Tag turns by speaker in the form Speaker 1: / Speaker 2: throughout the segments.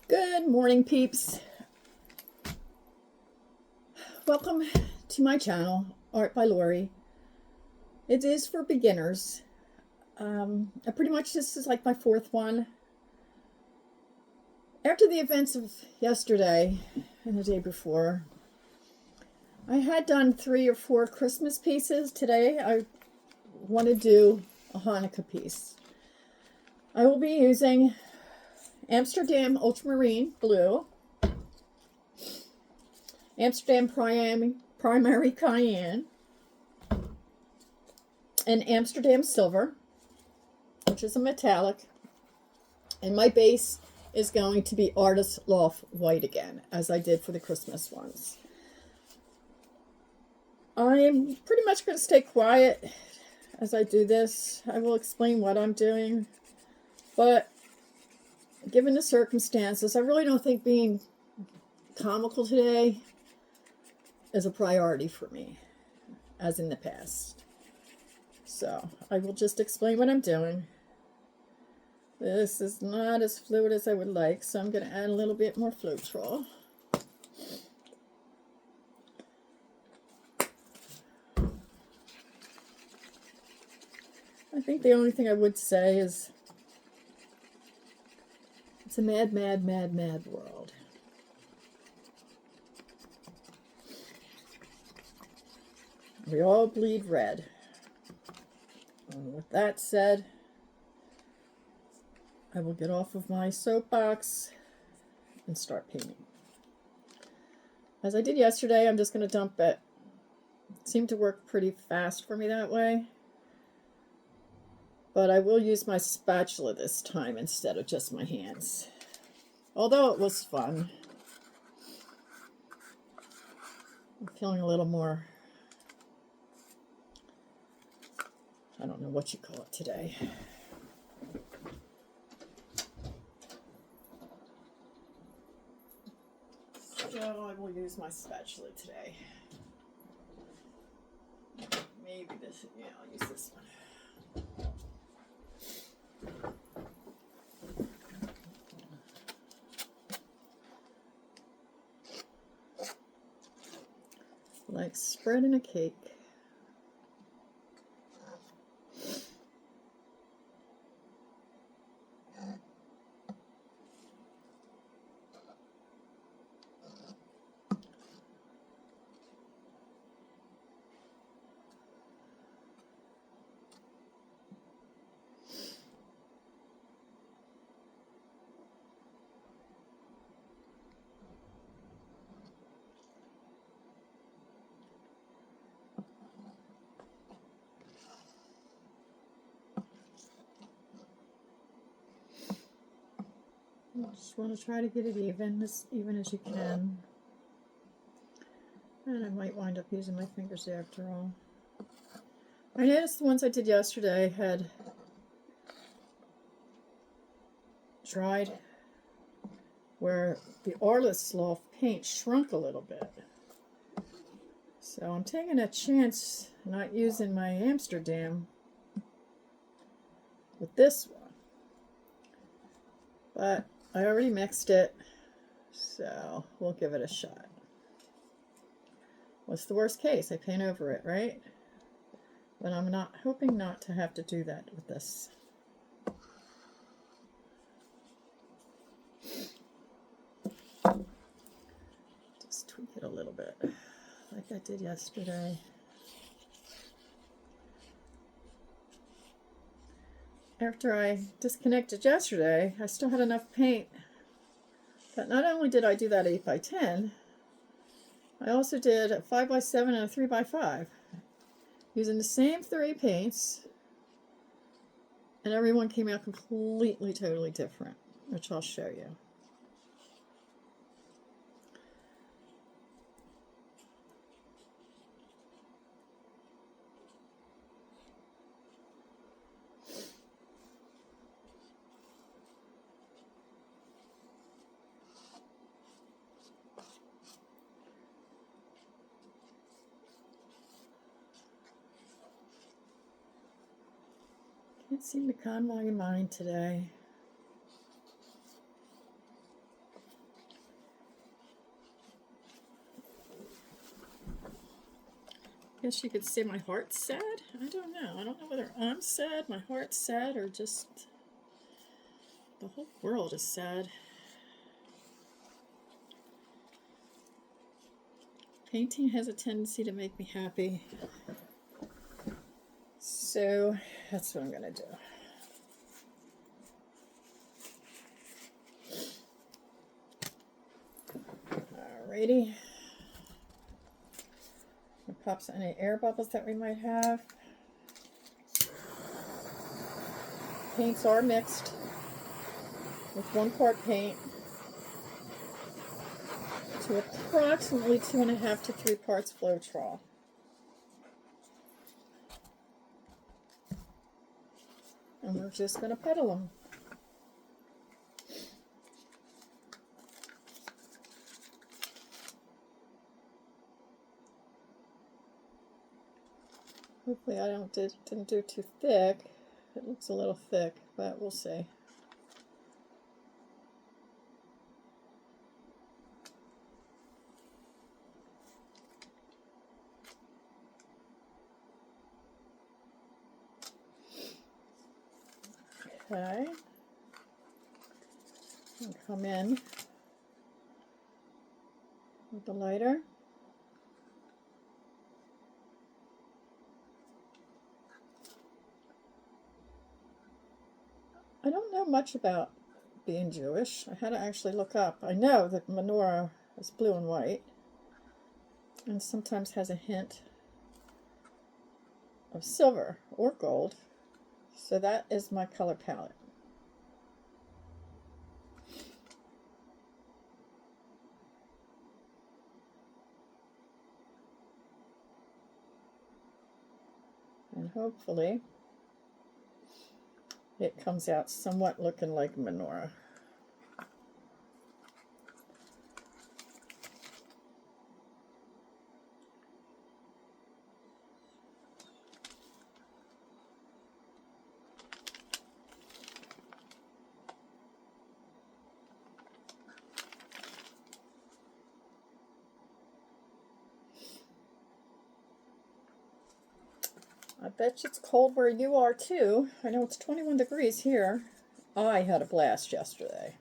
Speaker 1: Good morning, peeps. Welcome to my channel, Art by Lori. It is for beginners. Pretty much this is like my fourth one. After the events of yesterday and the day before, I had done 3 or 4 Christmas pieces. Today I want to do a Hanukkah piece. I will be using Amsterdam Ultramarine Blue, Amsterdam Primary Cayenne, and Amsterdam Silver, which is a metallic. And my base is going to be Artist Loft White again, as I did for the Christmas ones. I'm pretty much going to stay quiet as I do this. I will explain what I'm doing, but given the circumstances, I really don't think being comical today is a priority for me, as in the past. So I will just explain what I'm doing. This is not as fluid as I would like, so I'm going to add a little bit more Floetrol. I think the only thing I would say is it's a mad, mad, mad, mad world. We all bleed red. And with that said, I will get off of my soapbox and start painting. As I did yesterday, I'm just going to dump it. It seemed to work pretty fast for me that way. But I will use my spatula this time instead of just my hands. Although it was fun. I'm feeling a little more, I don't know what you call it today. So I will use my spatula today. Maybe this, yeah, I'll use this one. Like spreading a cake. You just want to try to get it even as you can. And I might wind up using my fingers after all. I noticed the ones I did yesterday had dried where the Artist Loft paint shrunk a little bit. So I'm taking a chance not using my Amsterdam with this one. But I already mixed it, so we'll give it a shot. What's the worst case? I paint over it, right? But I'm not hoping not to have to do that with this. Just tweak it a little bit, like I did yesterday. After I disconnected yesterday, I still had enough paint. But not only did I do that 8x10, I also did a 5x7 and a 3x5 using the same 3 paints, and everyone came out completely, totally different, which I'll show you. Can't seem to calm my mind today. Guess you could say my heart's sad. I don't know. I don't know whether I'm sad, my heart's sad, or just the whole world is sad. Painting has a tendency to make me happy. So that's what I'm going to do. Alrighty. It pops any air bubbles that we might have. Paints are mixed with 1 part paint to approximately 2.5 to 3 parts Floetrol. And we're just going to puddle them. Hopefully I didn't do too thick. It looks a little thick, but we'll see. Okay. I'll come in with the lighter. I don't know much about being Jewish. I had to actually look up. I know that menorah is blue and white and sometimes has a hint of silver or gold. So that is my color palette. And hopefully it comes out somewhat looking like menorah. I bet you it's cold where you are too. I know it's 21 degrees here. I had a blast yesterday.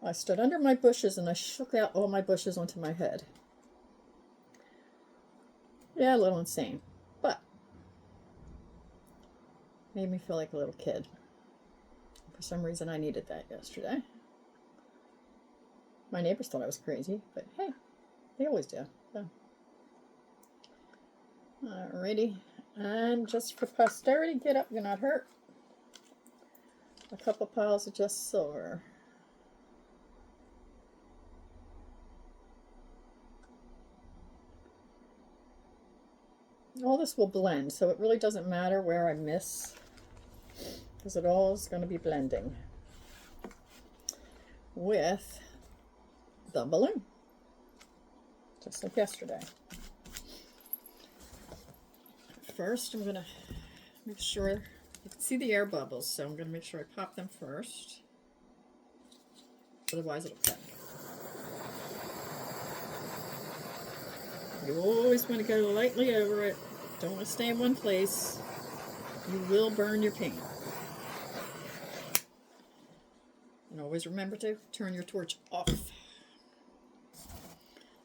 Speaker 1: I stood under my bushes and I shook out all my bushes onto my head. Yeah, a little insane, but made me feel like a little kid. For some reason I needed that yesterday. My neighbors thought I was crazy, but hey, they always do. So. Alrighty, and just for posterity, get up, you're not hurt. A couple piles of just silver. All this will blend, so it really doesn't matter where I miss, because it all is going to be blending with the balloon, just like yesterday. First, I'm going to make sure you can see the air bubbles, so I'm going to make sure I pop them first. Otherwise, it'll crack. You always want to go lightly over it. Don't want to stay in one place. You will burn your paint. And always remember to turn your torch off.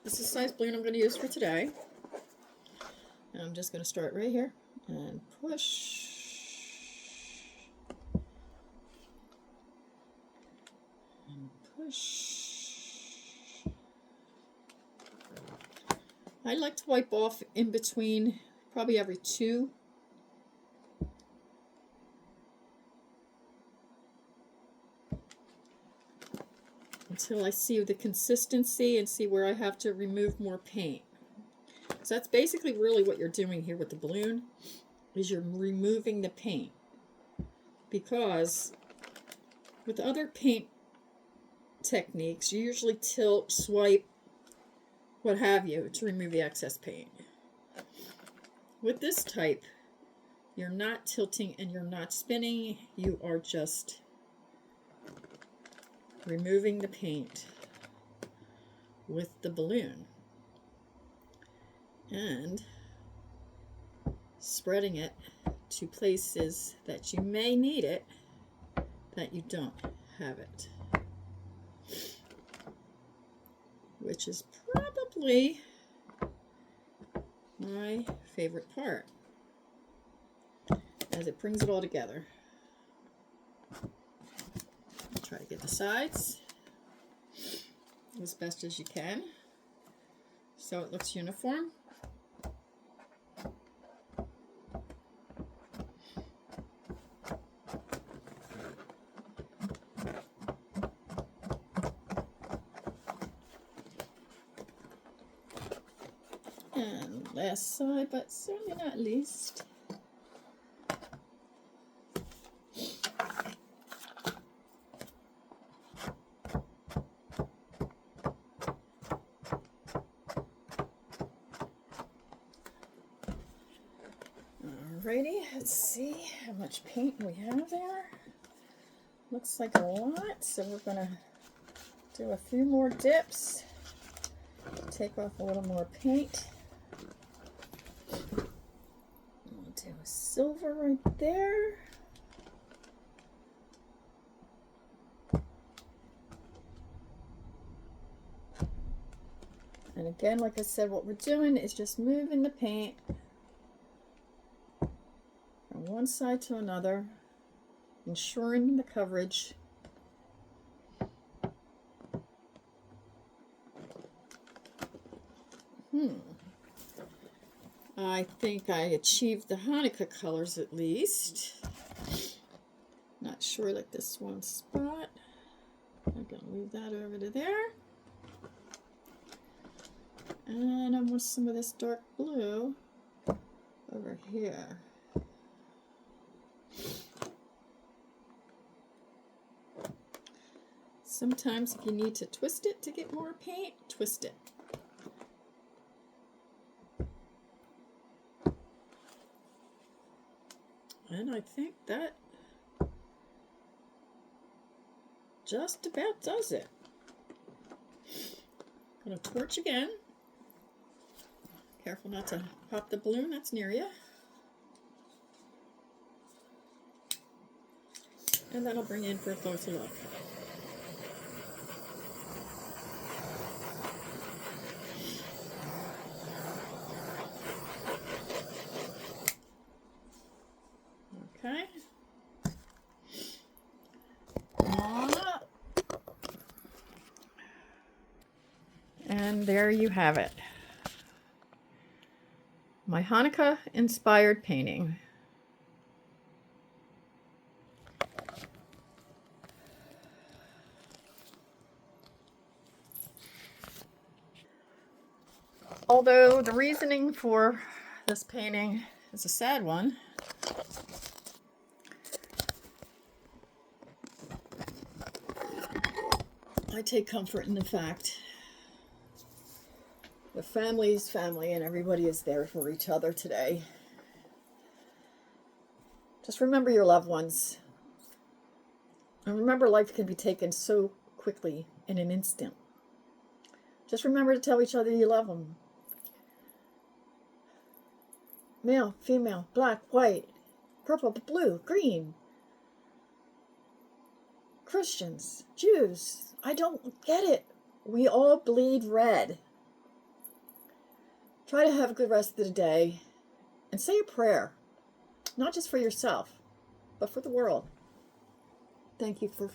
Speaker 1: This is the size balloon I'm going to use for today. And I'm just going to start right here and push. And push. I like to wipe off in between, probably every 2. Until I see the consistency and see where I have to remove more paint. So that's basically really what you're doing here with the balloon, is you're removing the paint. Because with other paint techniques, you usually tilt, swipe, what have you, to remove the excess paint. With this type, you're not tilting and you're not spinning, you are just removing the paint with the balloon. and spreading it to places that you may need it, that you don't have it, which is probably my favorite part, as it brings it all together. Try to get the sides as best as you can so it looks uniform. And last side, but certainly not least, alrighty, let's see how much paint we have there. Looks like a lot, so we're gonna do a few more dips, take off a little more paint. We'll do a silver right there. And again, like I said, what we're doing is just moving the paint from one side to another, ensuring the coverage. I think I achieved the Hanukkah colors at least. Not sure like this one spot. I'm going to move that over to there. And I want some of this dark blue over here. Sometimes if you need to twist it to get more paint, twist it. And I think that just about does it. Gonna torch again. Careful not to pop the balloon that's near you. And then I'll bring you in for a closer look. Okay. And there you have it. My Hanukkah inspired painting. Although the reasoning for this painting is a sad one, I take comfort in the fact that family is family and everybody is there for each other today. Just remember your loved ones. And remember, life can be taken so quickly in an instant. Just remember to tell each other you love them. Male, female, black, white, purple, blue, green. Christians, Jews, I don't get it. We all bleed red. Try to have a good rest of the day and say a prayer, not just for yourself, but for the world. Thank you for